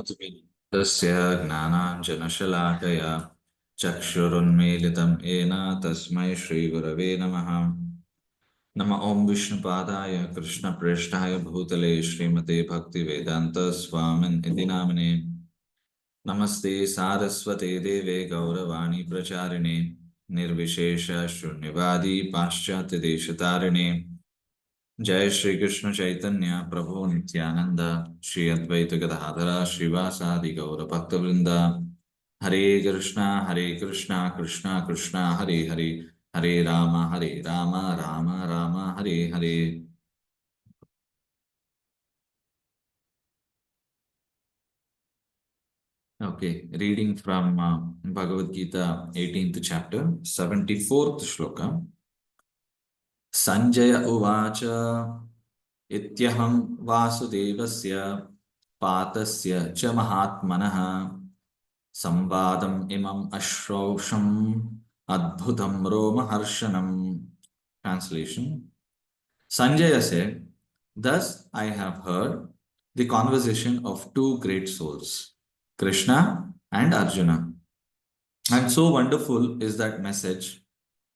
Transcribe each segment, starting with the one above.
तस्य ज्ञानाञ्जनशलाकया चक्षुरुन्मीलितं येन तस्मै श्रीगुरवे नमः। नमः ॐ विष्णुपादाय कृष्णप्रेष्ठाय भूतले श्रीमते भक्तिवेदान्त स्वामिन् इति नामिने। नमस्ते सारस्वते देवे गौरवाणी प्रचारिणे निर्विशेष शून्यवादी पाश्चात्यदेशतारिणे। जय श्री कृष्ण चैतन्य प्रभु नित्यानंद श्री अद्वैत गदाधर श्रीवासादि गौर भक्तवृंद। हरे कृष्णा कृष्णा कृष्णा हरे हरे, हरे Ram Ram Ram Hare Hare. Okay, reading from Bhagavad-gītā 18th chapter 74th shloka. Sanjay uvacha इत्यहं वासुदेवस्य पातस्य च महात्मनः संवादम् इमम् अश्रौषम् अद्भुतं रोमहर्षणम्. Translation. Sanjaya said, "Thus I have heard the conversation of two great souls, Krishna and Arjuna. And so wonderful is that message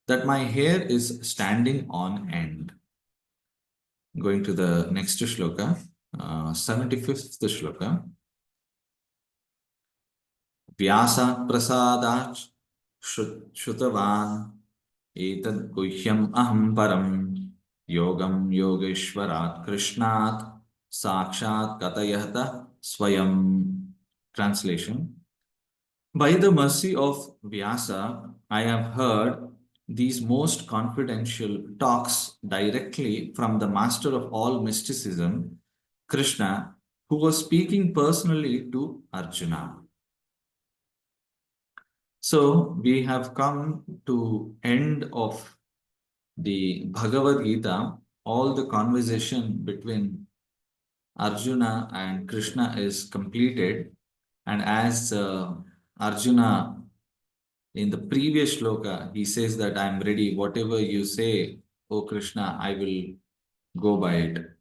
that my hair is standing on end." Going to the next shloka, 75th shloka. Vyasa prasadat shrutavan etad guhyam aham param yogam yogeshwarat krishnat sakshat katayata swayam. Translation. By the mercy of Vyasa, I have heard these most confidential talks directly from the master of all mysticism, Krishna, who was speaking personally to Arjuna. So we have come to end of the Bhagavad Gita. All the conversation between Arjuna and Krishna is completed, and as Arjuna in the previous shloka, he says that I am ready, whatever you say, O Krishna, I will go by it.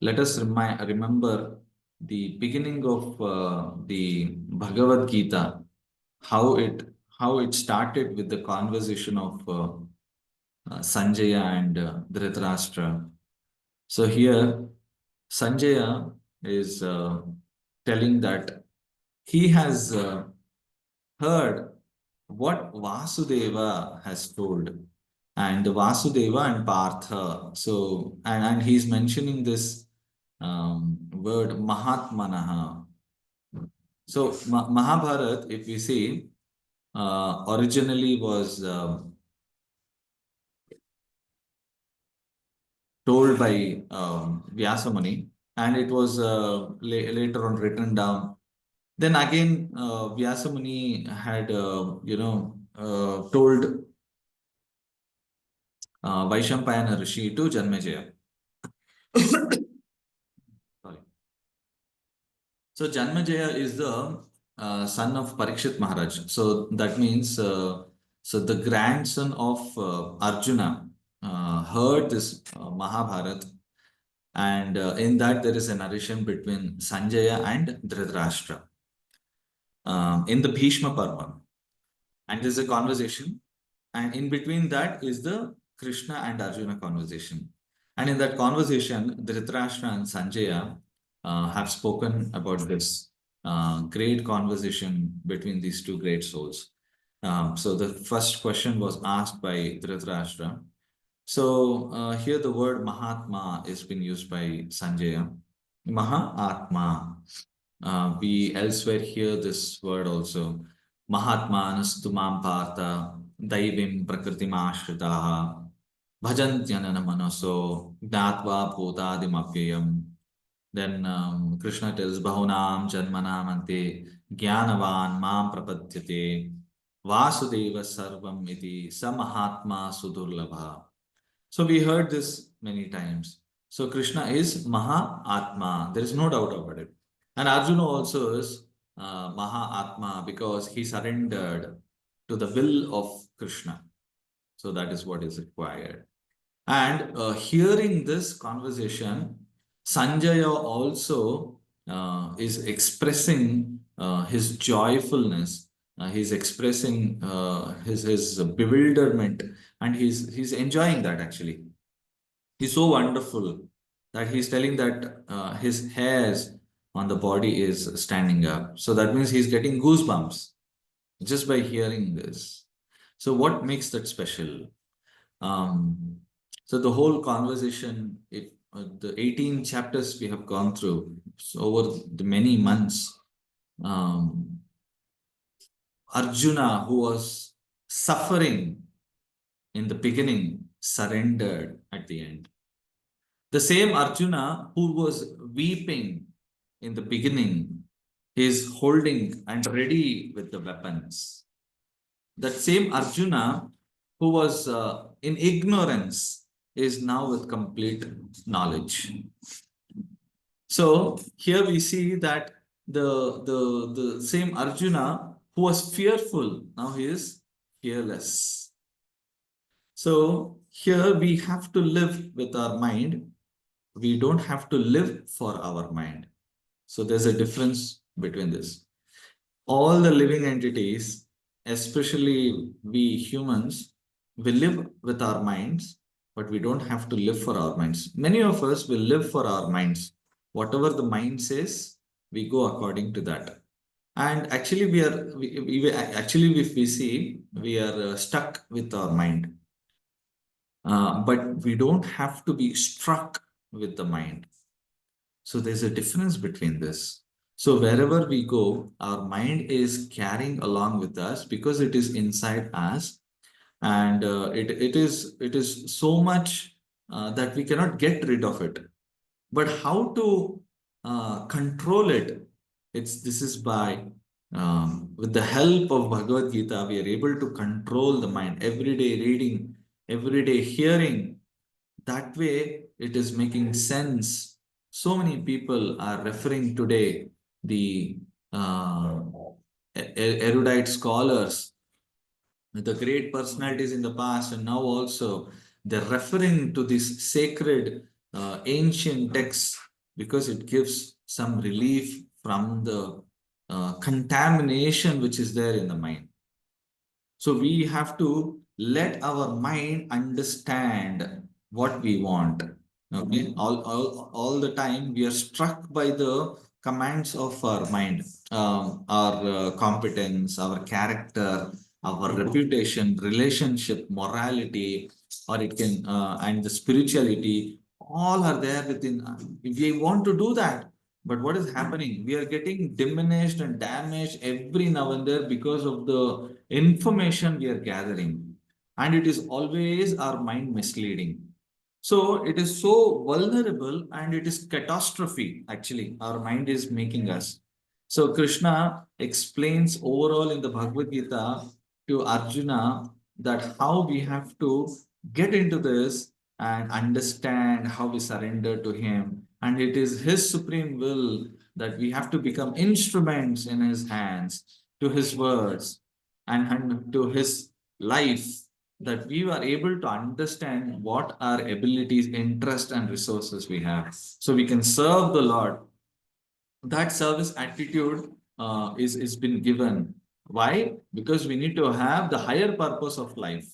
Let us remember the beginning of the Bhagavad Gita, how it started with the conversation of Sanjaya and Dhritarashtra. So here Sanjaya is telling that he has heard what Vasudeva has told, and Vasudeva and Partha. So, and he's mentioning this word Mahatmanaha. So, Mahabharat, if we see, originally was told by Vyasamuni, and it was later on written down. Then again, Vyasamuni had, told Vaishampayana Rishi to Janmejaya. Sorry. So Janmejaya is the son of Parikshit Maharaj. So that means, so the grandson of Arjuna heard this Mahabharat, and in that there is a narration between Sanjaya and Dhritarashtra in the Bhishma Parva. And there's a conversation, and in between that is the Krishna and Arjuna conversation. And in that conversation, Dhritarashtra and Sanjaya have spoken about this great conversation between these two great souls. So the first question was asked by Dhritarashtra. So here the word Mahatma is been used by Sanjaya. Mahatma. We elsewhere hear this word also. Mahatmanastu mam partha daivim prakritimashritah bhajantyanana manaso gnatva bhutadimapyayam. Then Krishna tells Bahunam Janmanam Ante Jnanavan Mam Prapadyate Vasudeva Sarvam Iti Samahatma Sudurlabha. So we heard this many times. So Krishna is Mahatma. There is no doubt about it. And Arjuna also is Mahatma because he surrendered to the will of Krishna. So that is what is required. And hearing this conversation, Sanjaya also is expressing his joyfulness. He's expressing his bewilderment, and he's enjoying that actually. He's so wonderful that he's telling that his hairs on the body is standing up. So that means he's getting goosebumps just by hearing this. So what makes that special? Um, so the whole conversation, the 18 chapters we have gone through over the many months, um, Arjuna, who was suffering in the beginning, surrendered at the end. The same Arjuna who was weeping in the beginning is holding and ready with the weapons. That same Arjuna who was in ignorance is now with complete knowledge. So here we see that the same Arjuna who was fearful, now he is fearless. So here we have to live with our mind. We don't have to live for our mind. So there's a difference between this. All the living entities, especially we humans, we live with our minds, but we don't have to live for our minds. Many of us will live for our minds. Whatever the mind says, we go according to that. And actually, actually, if we see, we are stuck with our mind. But we don't have to be struck with the mind. So there's a difference between this. So wherever we go, our mind is carrying along with us because it is inside us, and it is so much that we cannot get rid of it. But how to control it? This is by with the help of Bhagavad Gita, we are able to control the mind. Every day reading, every day hearing, that way it is making sense. So many people are referring today, the erudite scholars, the great personalities in the past and now also, they're referring to this sacred ancient texts because it gives some relief from the contamination which is there in the mind. So we have to let our mind understand what we want. Okay, all the time we are struck by the commands of our mind, our competence, our character, our reputation, relationship, morality, or it can and the spirituality. All are there within. We want to do that, but what is happening? We are getting diminished and damaged every now and then because of the information we are gathering, and it is always our mind misleading. So it is so vulnerable and it is catastrophe. Actually, our mind is making us. So Krishna explains overall in the Bhagavad Gita to Arjuna that how we have to get into this and understand how we surrender to him. And it is his supreme will that we have to become instruments in his hands, to his words, and to his life, that we are able to understand what our abilities, interest, and resources we have. So we can serve the Lord. That service attitude is been given. Why? Because we need to have the higher purpose of life.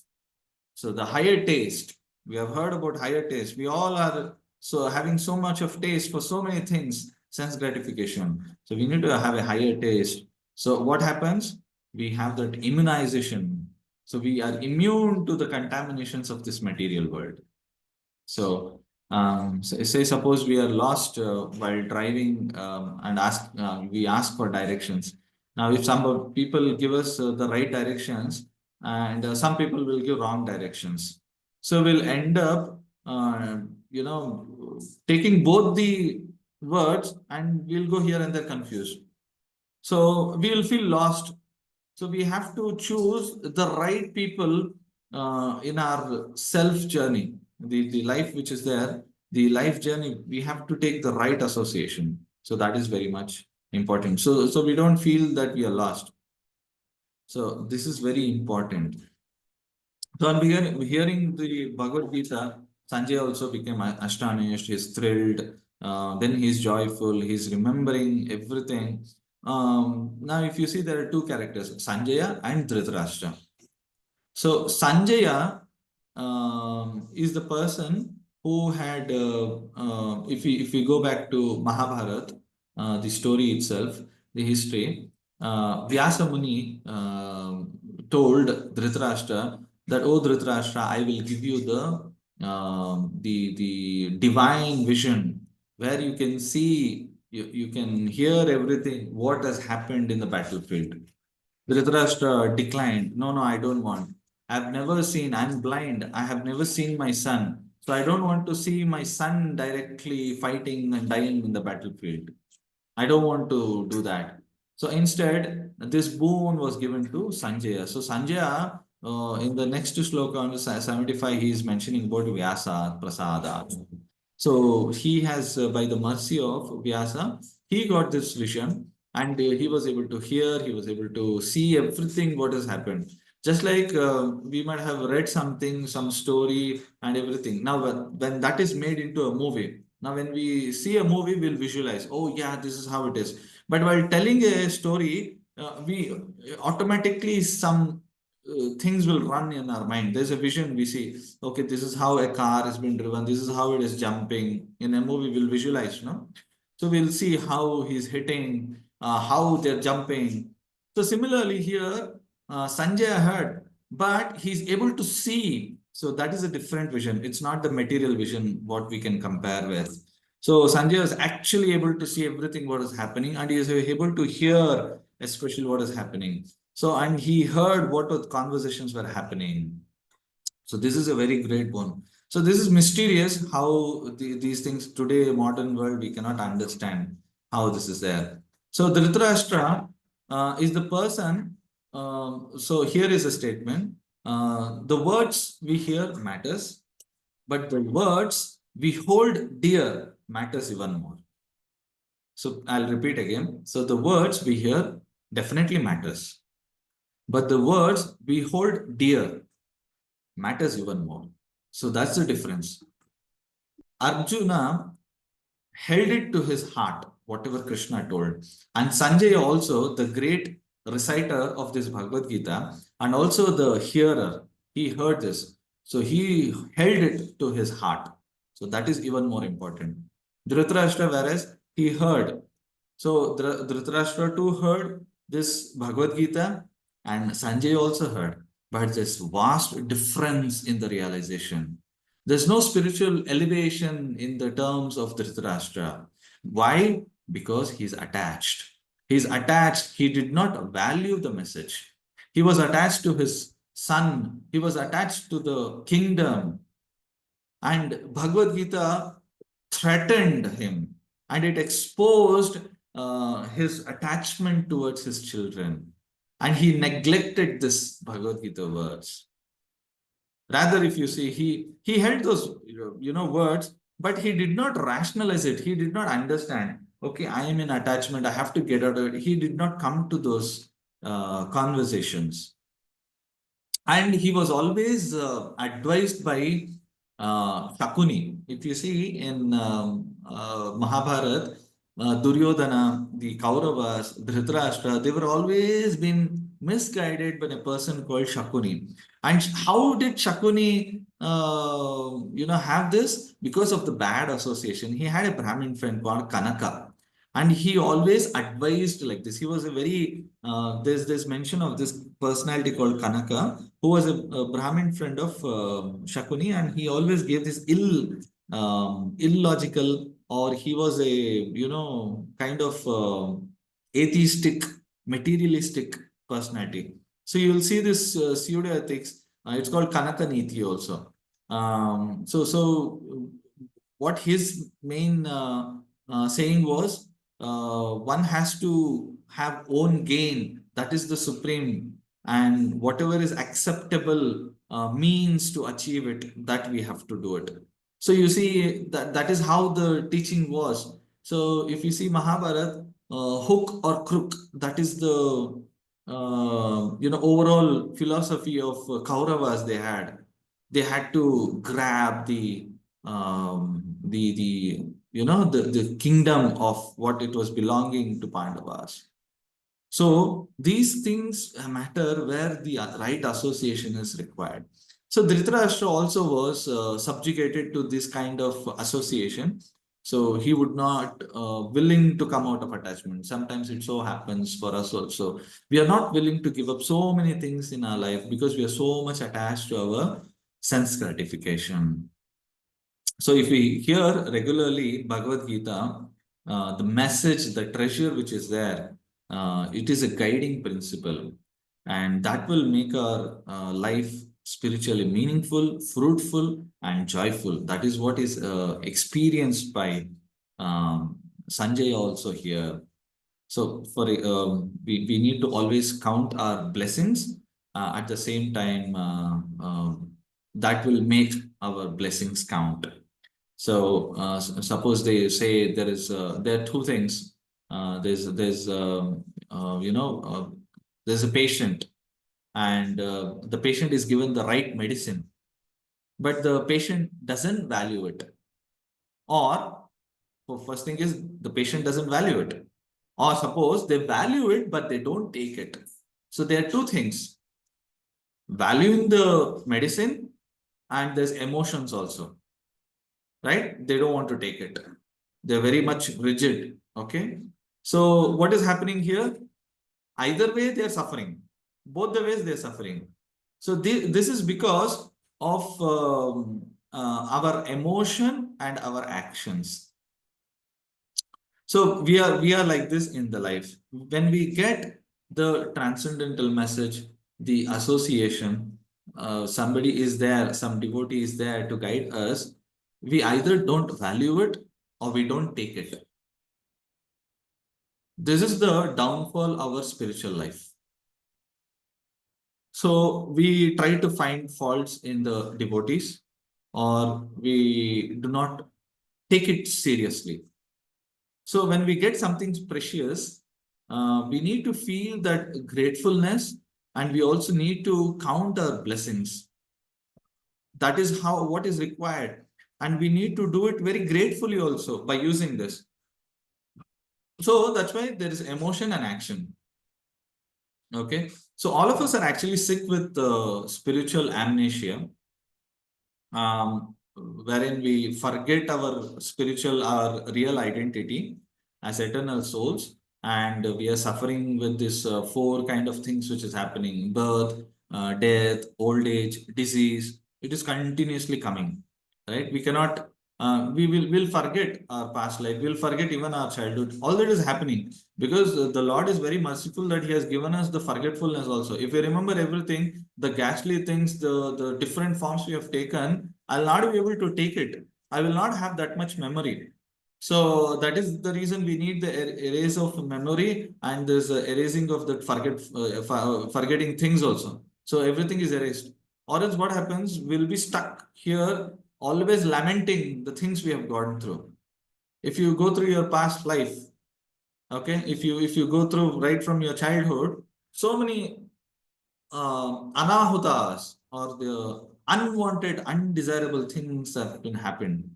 So the higher taste. We have heard about higher taste. We all are so having so much of taste for so many things, sense gratification. So we need to have a higher taste. So what happens? We have that immunization. So we are immune to the contaminations of this material world. So, say suppose we are lost while driving and we ask for directions. Now, if some people give us the right directions and some people will give wrong directions, so we'll end up, taking both the words and we'll go here and there confused. So we will feel lost. So we have to choose the right people in our self journey, the life which is there, the life journey. We have to take the right association. So that is very much important. So we don't feel that we are lost. So this is very important. So on hearing the Bhagavad Gita, Sanjay also became astonished. He's thrilled. then he's joyful, he's remembering everything. Now, if you see, there are two characters, Sanjaya and Dhritarashtra. So Sanjaya is the person who had, if we go back to Mahabharata, the story itself, the history, Vyasa Muni told Dhritarashtra that, "Oh Dhritarashtra, I will give you the divine vision where you can see, you can hear everything what has happened in the battlefield." Dhritarashtra declined. No, no, I don't want. I've never seen, I'm blind. I have never seen my son. So I don't want to see my son directly fighting and dying in the battlefield. I don't want to do that. So instead, this boon was given to Sanjaya. So Sanjaya, in the next sloka on the 75, he is mentioning about Vyasa Prasada. So he has, by the mercy of Vyasa, he got this vision and he was able to hear, he was able to see everything what has happened. Just like we might have read something, some story and everything. Now, when that is made into a movie, now when we see a movie, we'll visualize, oh yeah, this is how it is. But while telling a story, we automatically some things will run in our mind. There's a vision we see. Okay, this is how a car has been driven. This is how it is jumping. In a movie, we'll visualize, no? So we'll see how he's hitting, how they're jumping. So similarly here, Sanjay heard, but he's able to see. So that is a different vision. It's not the material vision what we can compare with. So Sanjay was actually able to see everything what is happening, and he is able to hear especially what is happening. So, and he heard what the conversations were happening. So this is a very great one. So this is mysterious how these things today, modern world, we cannot understand how this is there. So Dhritarashtra is the person. So here is a statement. The words we hear matters, but the words we hold dear matters even more. So I'll repeat again. So the words we hear definitely matters, but the words we hold dear matters even more. So that's the difference. Arjuna held it to his heart, whatever Krishna told. And Sanjay also, the great reciter of this Bhagavad Gita, and also the hearer, he heard this. So he held it to his heart. So that is even more important. Dhritarashtra, whereas he heard. So Dhritarashtra too heard this Bhagavad Gita, and Sanjay also heard. But there's vast difference in the realization. There's no spiritual elevation in the terms of Dhritarashtra. Why? Because he's attached. He's attached. He did not value the message. He was attached to his son. He was attached to the kingdom. And Bhagavad Gita threatened him, and it exposed his attachment towards his children. And he neglected this Bhagavad Gita words. Rather, if you see, he held those words, but he did not rationalize it. He did not understand. Okay, I am in attachment. I have to get out of it. He did not come to those conversations, and he was always advised by Shakuni. If you see in Mahabharata, Duryodhana, the Kauravas, Dhritarashtra, they were always been misguided by a person called Shakuni. And how did Shakuni, have this? Because of the bad association. He had a Brahmin friend called Kanaka, and he always advised like this. He was a very there's mention of this personality called Kanaka, who was a Brahmin friend of Shakuni, and he always gave this illogical, or he was a kind of atheistic, materialistic personality. So you'll see this pseudo ethics. It's called Kanaka Niti also. So what his main saying was, one has to have own gain. That is the supreme, and whatever is acceptable means to achieve it, that we have to do it. So you see that is how the teaching was. So if you see Mahabharata, hook or crook, that is the overall philosophy of Kauravas. They had to grab the the kingdom of what it was belonging to Pandavas. So these things matter where the right association is required. So Dhritarashtra also was subjugated to this kind of association. So he would not willing to come out of attachment. Sometimes it so happens for us also. We are not willing to give up so many things in our life because we are so much attached to our sense gratification. So if we hear regularly Bhagavad-gītā, the message, the treasure which is there, it is a guiding principle, and that will make our life spiritually meaningful, fruitful, and joyful. That is what is experienced by Sanjay also here. So we need to always count our blessings. At the same time, that will make our blessings count. So suppose they say there are two things. There's there's a patient, and the patient is given the right medicine, but the patient doesn't value it. Or first thing is the patient doesn't value it. Or suppose they value it, but they don't take it. So there are two things: valuing the medicine, and there's emotions also. Right? They don't want to take it. They're very much rigid. Okay. So what is happening here? Either way, they're suffering. Both the ways they're suffering. So this is because of our emotion and our actions. So we are like this in the life. When we get the transcendental message, the association, somebody is there, some devotee is there to guide us, we either don't value it or we don't take it. This is the downfall of our spiritual life. So we try to find faults in the devotees, or we do not take it seriously. So when we get something precious, we need to feel that gratefulness, and we also need to count our blessings. That is what is required. And we need to do it very gratefully also by using this. So that's why there is emotion and action. Okay. So all of us are actually sick with spiritual amnesia, wherein we forget our real identity as eternal souls, and we are suffering with this four kind of things which is happening: birth, death, old age, disease. It is continuously coming, right? We cannot we'll forget our past life, we'll forget even our childhood. All that is happening because the Lord is very merciful that He has given us the forgetfulness also. If we remember everything, the ghastly things, the different forms we have taken, I'll not be able to take it. I will not have that much memory. So that is the reason we need the erase of memory, and there's erasing of the forgetting things also. So everything is erased. Or else what happens? We'll be stuck here, always lamenting the things we have gone through. If you go through your past life, okay, if you go through right from your childhood, so many anahutas, or the unwanted, undesirable things have been happened.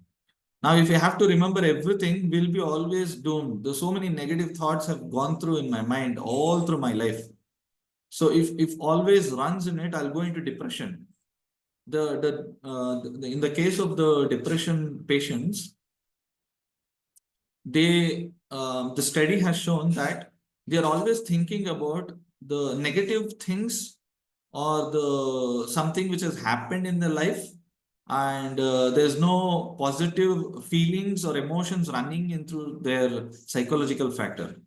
Now, if you have to remember everything, we'll be always doomed. There's so many negative thoughts have gone through in my mind all through my life. So if always runs in it, I'll go into depression. In the case of the depression patients, the study has shown that they are always thinking about the negative things, or the something which has happened in their life, and there's no positive feelings or emotions running into their psychological factor.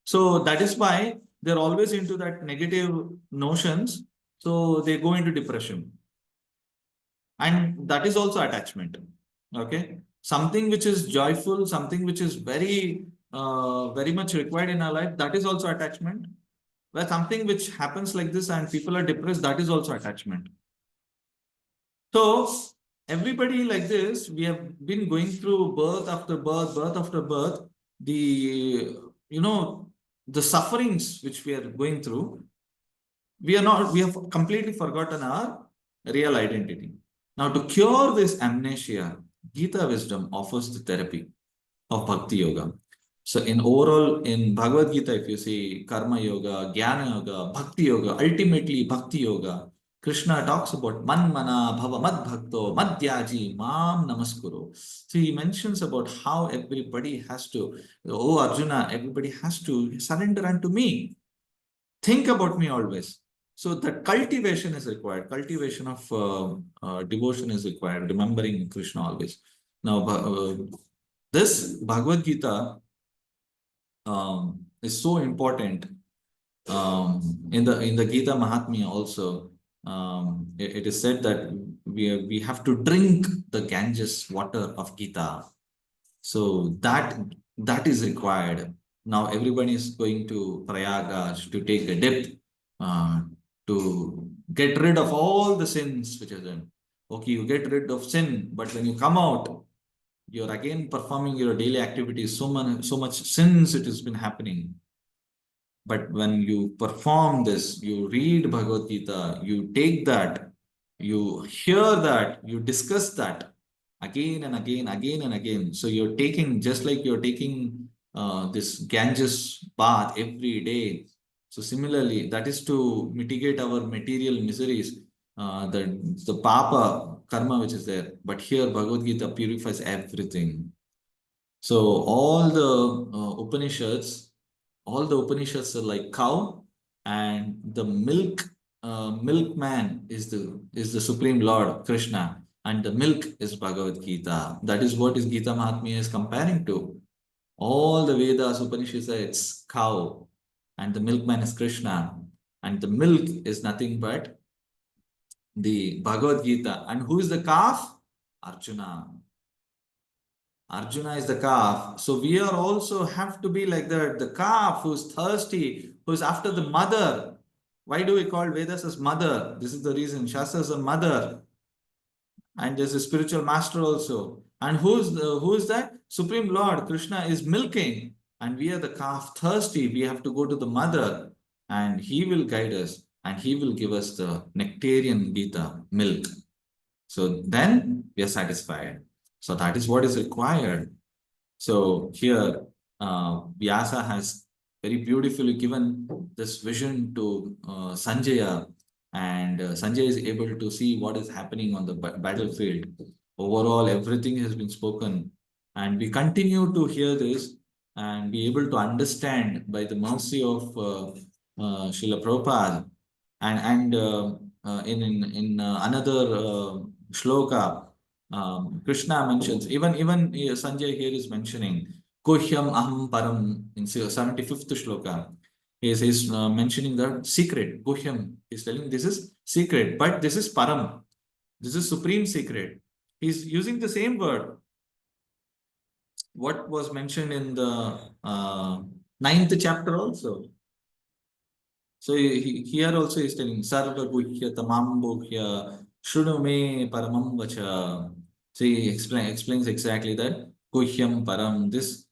So that is why they're always into that negative notions. So they go into depression. And that is also attachment. Okay. Something which is joyful, something which is very much required in our life, that is also attachment. Where something which happens like this and people are depressed, that is also attachment. So everybody like this, we have been going through birth after birth, birth after birth. The the sufferings which we are going through, we have completely forgotten our real identity. Now, to cure this amnesia, Gita wisdom offers the therapy. of Bhakti Yoga. So in overall, in Bhagavad Gita, if you see Karma Yoga, Jnana Yoga, Bhakti Yoga, ultimately Bhakti Yoga, Krishna talks about Manmana Bhava Mad Bhakto Madhyaji Mam Namaskuru. So he mentions about how everybody has to, oh Arjuna, everybody has to surrender unto me. Think about me always. So that cultivation is required. Cultivation of devotion is required. Remembering Krishna always. Now, this Bhagavad Gita is so important. In the Gita Mahatmya also, it is said that we have to drink the Ganges water of Gita. So that is required. Now everybody is going to Prayagraj to take a dip, uh, to get rid of all the sins which are done. Okay, you get rid of sin, but when you come out, you're again performing your daily activities. So much sins it has been happening. But when you perform this, you read Bhagavad Gita, you take that, you hear that, you discuss that again and again, again and again. So you're taking, just like you're taking this Ganges bath every day. So similarly, that is to mitigate our material miseries, the papa karma which is there. But here Bhagavad Gita purifies everything. So all the Upanishads are like cow, and the milkman is the Supreme Lord Krishna, and the milk is Bhagavad Gita. That is what is Gita Mahatmya is comparing to. All the Vedas, Upanishads, it's cow, and the milkman is Krishna, and the milk is nothing but the Bhagavad Gita. And who is the calf? Arjuna. Arjuna is the calf. So we are also have to be like that. The calf who's thirsty, who's after the mother. Why do we call Vedas as mother? This is the reason. Shastras are mother. And there's a spiritual master also. And who is that? Supreme Lord Krishna is milking. And we are the calf thirsty. We have to go to the mother. And he will guide us. And he will give us the nectarian Gita, milk. So then we are satisfied. So that is what is required. So here, Vyasa has very beautifully given this vision to Sanjaya, and Sanjay is able to see what is happening on the battlefield. Overall, everything has been spoken, and we continue to hear this and be able to understand by the mercy of Srila Prabhupada. And in another shloka, Krishna mentions, even Sanjay here is mentioning, Kohyam Aham Param in 75th shloka. He is mentioning the secret, Kohyam. He's telling this is secret, but this is Param. This is supreme secret. He's using the same word. What was mentioned in the 9th chapter also. So here also he is telling Sarva Guhya Tamam Bhuhya Shruno Me Paramam Vacha. So he explains exactly that Guhyam Param. This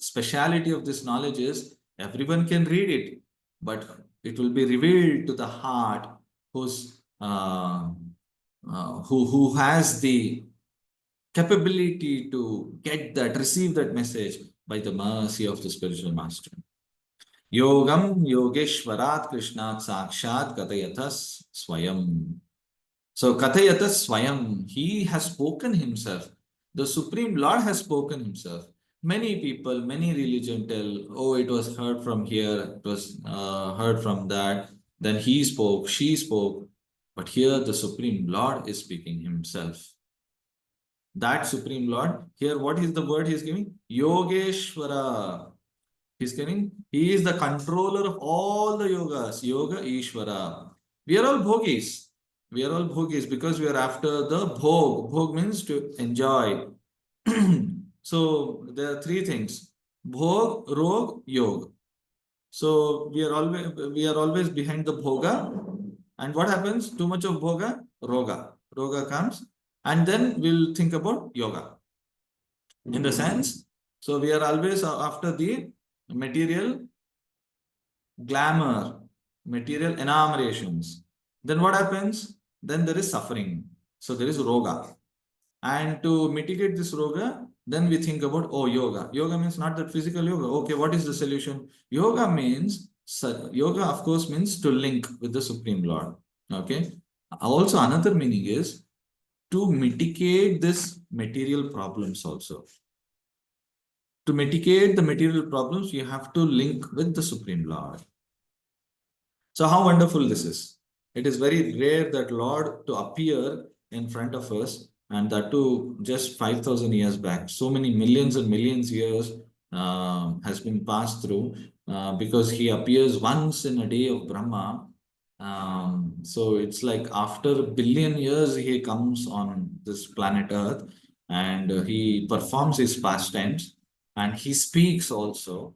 speciality of this knowledge is everyone can read it, but it will be revealed to the heart who has the capability to get that, receive that message by the mercy of the spiritual master. Yogam Yogeshwarat Krishnat Sakshat Katayatas Swayam. So Katayatas Swayam, he has spoken himself. The Supreme Lord has spoken himself. Many people, many religion tell, oh, it was heard from here, it was heard from that. Then he spoke, she spoke. But here the Supreme Lord is speaking himself. That Supreme Lord, here what is the word he is giving? Yogeshwara. He's getting, he is the controller of all the yogas, Yoga Ishvara. We are all bhogis. We are all bhogis because we are after the bhog. Bhog means to enjoy. So there are three things: bhog, rog, yog. So we are always behind the bhoga. And what happens? Too much of bhoga, roga. Roga comes, and then we'll think about yoga. In the sense, so we are always after the material glamour, material enumerations. Then what happens? Then there is suffering. So there is roga. And to mitigate this roga, then we think about, oh, yoga. Yoga means not that physical yoga. Okay, what is the solution? Yoga means, yoga of course means to link with the Supreme Lord. Okay. Also, another meaning is to mitigate this material problems also. To mitigate the material problems, you have to link with the Supreme Lord. So how wonderful this is. It is very rare that Lord to appear in front of us, and that too just 5,000 years back. So many millions and millions years has been passed through because he appears once in a day of Brahma. So it's like after a billion years he comes on this planet Earth, and he performs his pastimes, and he speaks also.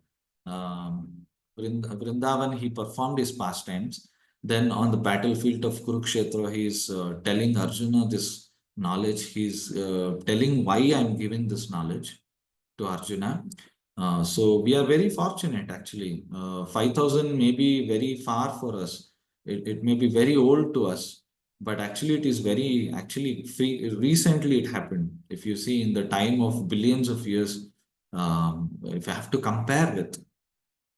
Vrindavan, he performed his pastimes. Then on the battlefield of Kurukshetra, he is telling Arjuna this knowledge. He's telling why I'm giving this knowledge to Arjuna. So we are very fortunate actually. 5,000 may be very far for us. It may be very old to us, but actually it is very, actually recently it happened. If you see in the time of billions of years, if I have to compare with,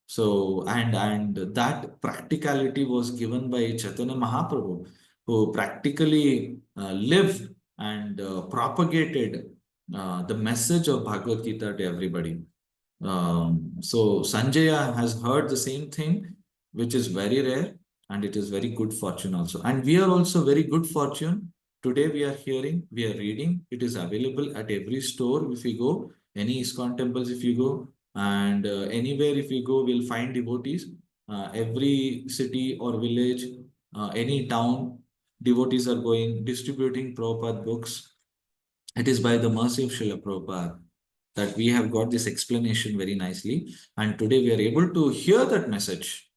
so, and that practicality was given by Chaitanya Mahaprabhu, who practically lived and propagated the message of Bhagavad Gita to everybody. So Sanjaya has heard the same thing, which is very rare, and it is very good fortune also. And we are also very good fortune. Today we are hearing, we are reading. It is available at every store if you go, any ISKCON temples if you go, and anywhere if you go, we'll find devotees. Every city or village, any town, devotees are going, distributing Prabhupada books. It is by the mercy of Srila Prabhupada that we have got this explanation very nicely. And today we are able to hear that message.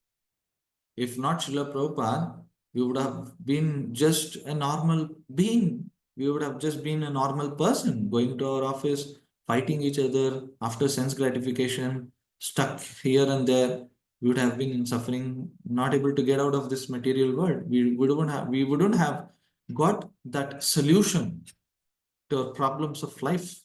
If not Srila Prabhupada, we would have been just a normal being. We would have just been a normal person going to our office, fighting each other after sense gratification, stuck here and there. We would have been suffering, not able to get out of this material world. We wouldn't have got that solution to our problems of life.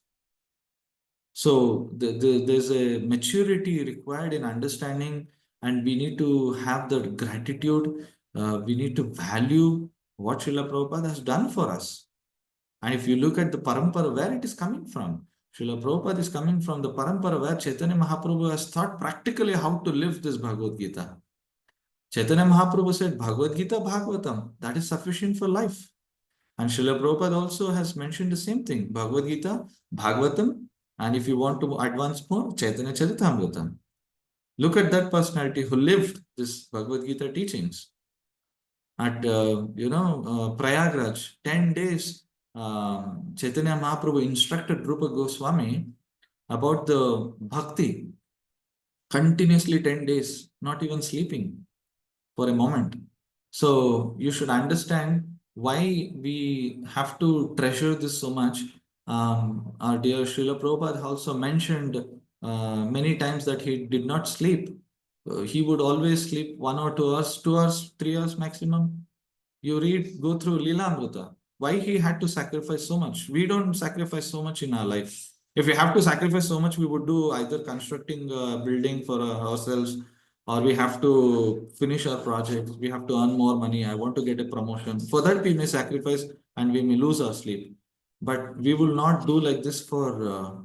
So there's a maturity required in understanding, and we need to have the gratitude. We need to value what Srila Prabhupada has done for us. And if you look at the parampara, where it is coming from, Srila Prabhupada is coming from the parampara where Chaitanya Mahaprabhu has taught practically how to live this Bhagavad Gita. Chaitanya Mahaprabhu said, Bhagavad Gita Bhagavatam, that is sufficient for life. And Srila Prabhupada also has mentioned the same thing, Bhagavad Gita, Bhagavatam, and if you want to advance more, Chaitanya Charitamrita. Look at that personality who lived this Bhagavad Gita teachings. At, Prayagraj, 10 days, Chaitanya Mahaprabhu instructed Rupa Goswami about the bhakti, continuously 10 days, not even sleeping for a moment. So you should understand why we have to treasure this so much. Our dear Srila Prabhupada also mentioned many times that he did not sleep. He would always sleep 1 or 2 hours, 2 hours, 3 hours maximum. You go through Leelamrita. Why he had to sacrifice so much? We don't sacrifice so much in our life. If we have to sacrifice so much, we would do either constructing a building for ourselves, or we have to finish our projects. We have to earn more money. I want to get a promotion. For that, we may sacrifice and we may lose our sleep. But we will not do like this for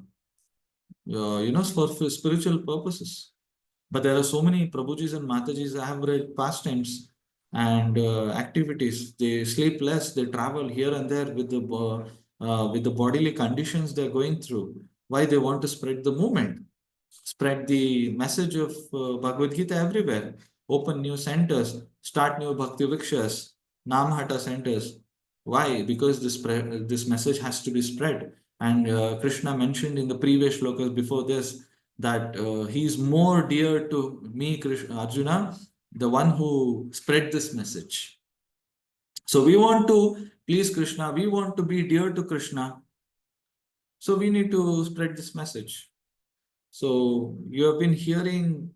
spiritual purposes. But there are so many Prabhujis and Matajis I have read pastimes and activities. They sleep less. They travel here and there with the bodily conditions they're going through. Why? They want to spread the movement, spread the message of Bhagavad Gita everywhere, open new centers, start new Bhakti Vikshas, Namhata centers. Why? Because this message has to be spread. And Krishna mentioned in the previous shlokas before this that he is more dear to me, Krishna, Arjuna, the one who spread this message. So we want to please Krishna, we want to be dear to Krishna. So we need to spread this message. So you have been hearing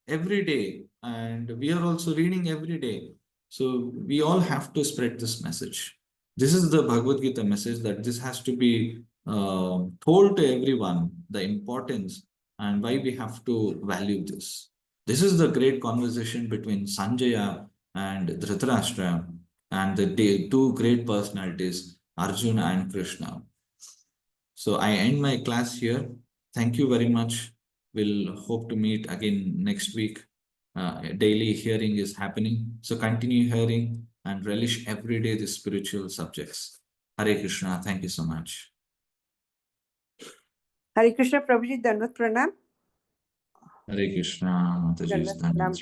every day, and we are also reading every day. So we all have to spread this message. This is the Bhagavad Gita message, that this has to be told to everyone the importance and why we have to value this. This is the great conversation between Sanjaya and Dhritarashtra and the two great personalities, Arjuna and Krishna. So I end my class here. Thank you very much. We'll hope to meet again next week. Daily hearing is happening. So continue hearing and relish every day the spiritual subjects. Hare Krishna. Thank you so much. Hare Krishna, Prabhuji, Dandavat Pranam. Hare Krishna. Mataji, Dandavat Pranam.